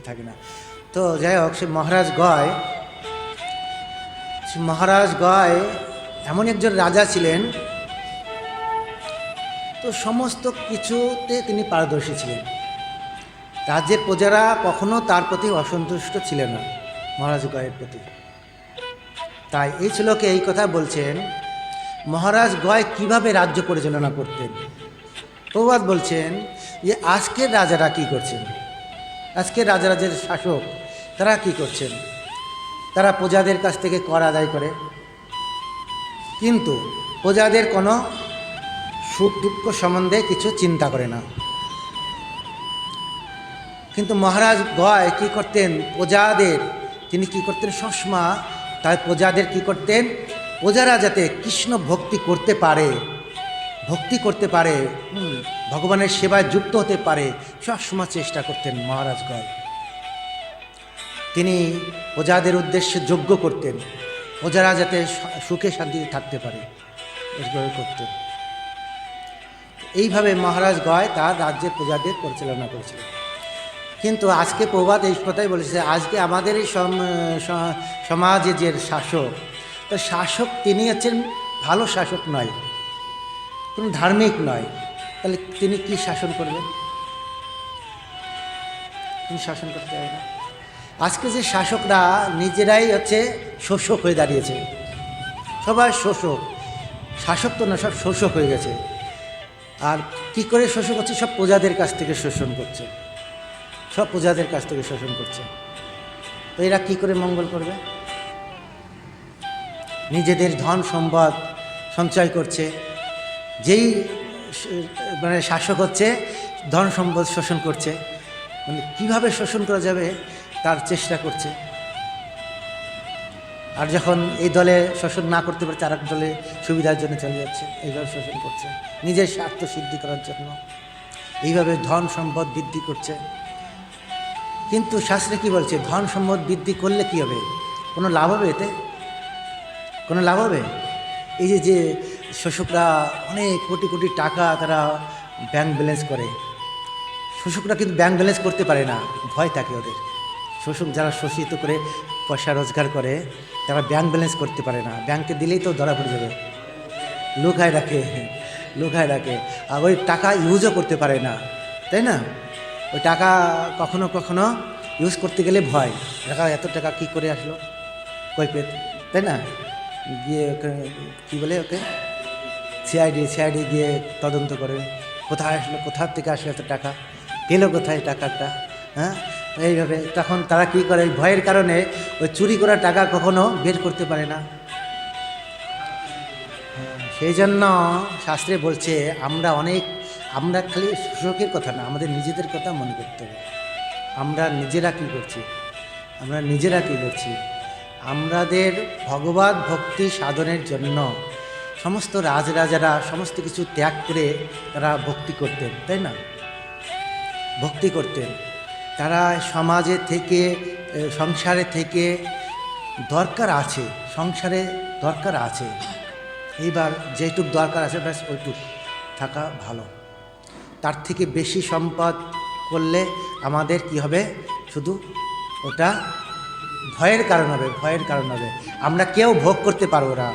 থাকে না। তো যাই হোক, সে মহারাজ গয় এমন একজন রাজা ছিলেন, তো সমস্ত কিছুতে তিনি পারদর্শী ছিলেন। রাজ্যের প্রজারা কখনো তার প্রতি অসন্তুষ্ট ছিলেন না, মহারাজ গয়ের প্রতি। তাই এই শ্লোকে এই কথা বলছেন, মহারাজ গয় কিভাবে রাজ্য পরিচালনা করতেন। প্রবাদ বলছেন যে আজকের রাজারা কি করছেন, আজকের রাজারাজের শাসক তারা কি করছেন, তারা প্রজাদের কাছ থেকে কর আদায় করে, কিন্তু প্রজাদের কোনো সুখ দুঃখ সম্বন্ধে কিছু চিন্তা করে না। কিন্তু মহারাজ গয় কি করতেন, তিনি কি করতেন, সবসময় তাই প্রজাদের কি করতেন, প্রজারা যাতে কৃষ্ণ ভক্তি করতে পারে, ভগবানের সেবায় যুক্ত হতে পারে, সবসময় চেষ্টা করতেন মহারাজ গয়। তিনি প্রজাদের উদ্দেশ্যে যজ্ঞ করতেন, প্রজারা যাতে সুখে শান্তিতে থাকতে পারে, এইভাবে করতেন। এইভাবে মহারাজ গয় তার রাজ্যের প্রজাদের পরিচালনা করেছিলেন। কিন্তু আজকে প্রবাদ এই কথাই বলেছে, আজকে আমাদের এই সমাজে যে শাসক, তো শাসক তিনি হচ্ছেন ভালো শাসক নয়, কোনো ধার্মিক নয়। তাহলে তিনি কি শাসন করবেন? তিনি শাসন করতে হবে না। আজকে যে শাসকরা নিজেরাই হচ্ছে শোষক হয়ে দাঁড়িয়েছে, সবাই শোষক, শাসক তো না, সব শোষক হয়ে গেছে। আর কি করে শোষণ করছে, সব প্রজাদের কাছ থেকে শোষণ করছে, সব প্রজাদের কাছ থেকে শোষণ করছে। তো এরা কি করে মঙ্গল করবে? নিজেদের ধন সম্পদ সঞ্চয় করছে, যেই মানে শাসক হচ্ছে ধন সম্পদ শোষণ করছে, মানে কীভাবে শোষণ করা যাবে তার চেষ্টা করছে। আর যখন এই দলে শোষণ না করতে পারছে, আর এক দলে সুবিধার জন্য চলে যাচ্ছে, এইভাবে শোষণ করছে নিজের স্বার্থ সিদ্ধি করার জন্য, এইভাবে ধন সম্পদ বৃদ্ধি করছে। কিন্তু শাস্ত্রে কি বলছে, ধন সম্পদ বৃদ্ধি করলে কি হবে? কোনো লাভ হবে? এতে কোনো লাভ হবে? এই যে শোষকরা অনেক কোটি কোটি টাকা তারা ব্যাংক ব্যালেন্স করে, শোষকরা কিন্তু ব্যাংক ব্যালেন্স করতে পারে না, ভয় থাকে ওদের। শোষক যারা শোষিত করে পয়সা রোজগার করে, তারা ব্যাংক ব্যালেন্স করতে পারে না, ব্যাংকে দিলেই তো ধরা পড়ে যাবে, লুকায় রাখে। আর ওই টাকা ইউজও করতে পারে না, তাই না? ওই টাকা কখনো কখনো ইউজ করতে গেলে ভয়, এত টাকা কী করে আসলো, কই পেত, তাই না? গিয়ে কী বলে ওকে, সিআইডি গিয়ে তদন্ত করে, কোথায় আসলো, কোথার থেকে আসলো এত টাকা, পেল কোথায় টাকাটা, হ্যাঁ? এইভাবে তখন তারা কী করে, ভয়ের কারণে ওই চুরি করা টাকা কখনো বের করতে পারে না। সেই জন্য শাস্ত্রে বলছে আমরা খালি শোষকের কথা না, আমাদের নিজেদের কথা মনে করতে হবে। আমরা নিজেরা কী করছি, আমাদের ভগবত ভক্তি সাধনের জন্য সমস্ত রাজরাজারা সমস্ত কিছু ত্যাগ করে তারা ভক্তি করতেন, তাই না? ভক্তি করতেন তারা সমাজে থেকে, সংসারে থেকে দরকার আছে, সংসারে দরকার আছে, এইবার যেটুক দরকার আছে ব্যাস ওইটুক থাকা ভালো। তার থেকে বেশি সম্পদ করলে আমাদের কি হবে, শুধু ওটা ভয়ের কারণ হবে, আমরা কেউ ভোগ করতে পারবো না।